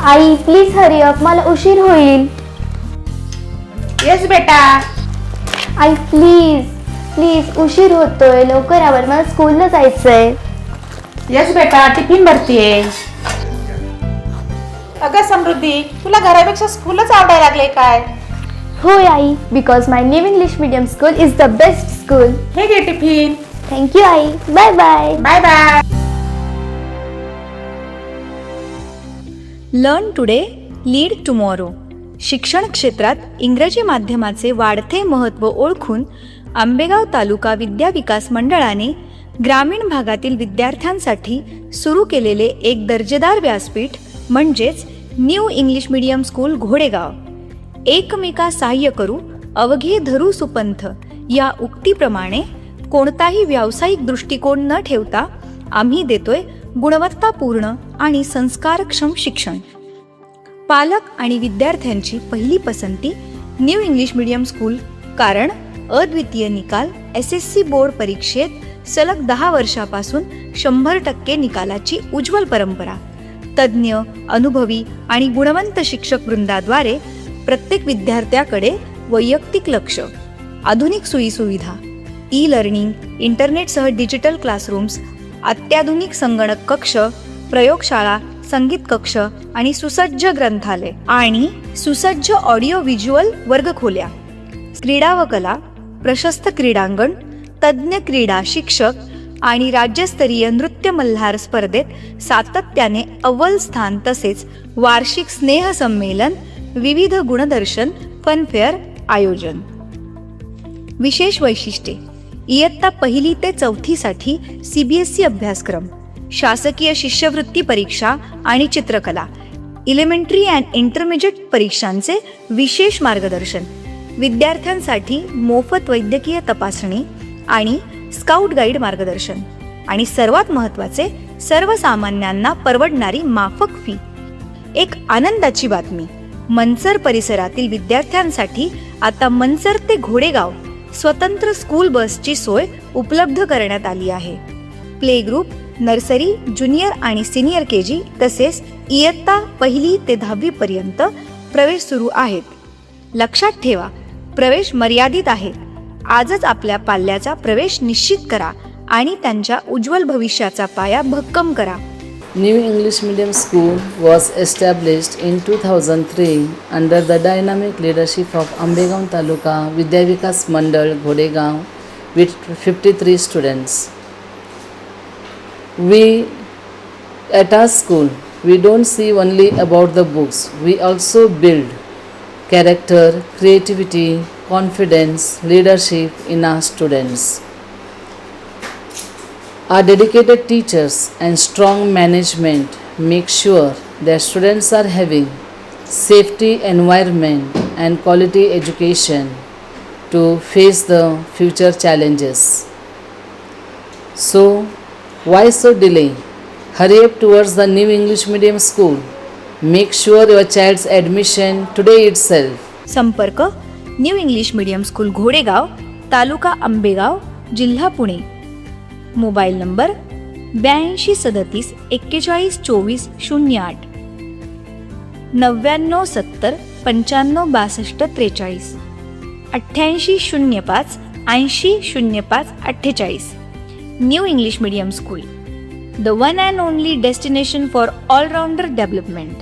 I please hurry up, मला उशीर होईल. येस बेटा. आई प्लीज प्लीज उशीर होतोय, लवकर आवर, मला स्कूलला जायचंय. येस बेटा, टिफिन भरतीये. अगं समृद्धी, तुला घरापेक्षा स्कूलच आवडायला लागले काय? होय आई, because my new English medium school is the best school. हे घे टिफिन. थँक्यू आई. Bye bye. Bye bye. Learn today lead tomorrow. शिक्षण क्षेत्रात इंग्रजी माध्यमाचे वाढते महत्त्व ओळखून आंबेगाव तालुका विद्या विकास मंडळाने ग्रामीण भागातील विद्यार्थ्यांसाठी सुरू केलेले एक दर्जेदार व्यासपीठ म्हणजेच न्यू इंग्लिश मीडियम स्कूल घोडेगाव. एकमेका सहाय्य करू अवघे धरू सुपंथ या उक्तीप्रमाणे कोणताही व्यावसायिक दृष्टिकोन न ठेवता आम्ही देतोय गुणवत्तापूर्ण आणि संस्कारक्षम शिक्षण. पालक आणि विद्यार्थ्यांची पहिली पसंती न्यू इंग्लिश मीडियम स्कूल, कारण अद्वितीय निकाल, SSC बोर्ड परीक्षेत सलग 10 वर्षापासून 100% निकालाची उज्ज्वल परंपरा, तज्ज्ञ, अनुभवी आणि गुणवंत शिक्षक वृंदाद्वारे प्रत्येक विद्यार्थ्याकडे वैयक्तिक लक्ष, आधुनिक सोयीसुविधा, ई-लर्निंग, इंटरनेटसह डिजिटल क्लासरूम्स, अत्याधुनिक संगणक कक्ष, प्रयोगशाळा, संगीत कक्ष आणि सुसज्ज ग्रंथालय आणि सुसज्ज ऑडिओ व्हिज्युअल वर्गखोल्या, क्रीडा व कला, प्रशस्त क्रीडांगण, तज्ज्ञ क्रीडा शिक्षक आणि राज्यस्तरीय नृत्य मल्हार स्पर्धेत सातत्याने अव्वल स्थान, तसेच वार्षिक स्नेह संमेलन, विविध गुणदर्शन, फनफेअर आयोजन. विशेष वैशिष्ट्ये: इयत्ता 1ली ते 4थीसाठी CBSE अभ्यासक्रम, शासकीय शिष्यवृत्ती परीक्षा आणि चित्रकला, इलेमेंटरी अँड इंटरमिजिएट परीक्षांचे विशेष मार्गदर्शन, विद्यार्थ्यांसाठी मोफत वैद्यकीय तपासणी आणि स्काउट गाईड मार्गदर्शन आणि सर्वात महत्त्वाचे, सर्वसामान्यांना परवडणारी माफक फी. एक आनंदाची बातमी: मनसर परिसरातील विद्यार्थ्यांसाठी आता मनसर ते घोडेगाव स्वतंत्र स्कूल बसची सोय उपलब्ध करण्यात आली आहे. प्ले ग्रुप, नर्सरी, ज्युनियर आणि सिनियर KG तसेच इयत्ता 1ली ते 10वी पर्यंत प्रवेश सुरू आहेत. लक्षात ठेवा, प्रवेश मर्यादित आहेत. आजच आपल्या पाल्याचा प्रवेश निश्चित करा आणि त्यांच्या उज्ज्वल भविष्याचा पाया भक्कम करा. New English Medium School was established in 2003 under the dynamic leadership of Ambegaon Taluka Vidya Vikas Mandal Ghodegaon with 53 students. At our school, we don't see only about the books. We also build character, creativity, confidence, leadership in our students. Our dedicated teachers and strong management make sure their students are having safety environment and quality education to face the future challenges. So, why so delay? Hurry up towards the New English Medium School. Make sure your child's admission today itself. संपर्क: new English medium school घोडेगाव, तालुका आंबेगाव, जिल्हा Pune. Mobile number 82 37 41 24 08, 99 70 95 62 43, 88 05 80 05 48. New English medium school, the one and only destination for all-rounder development.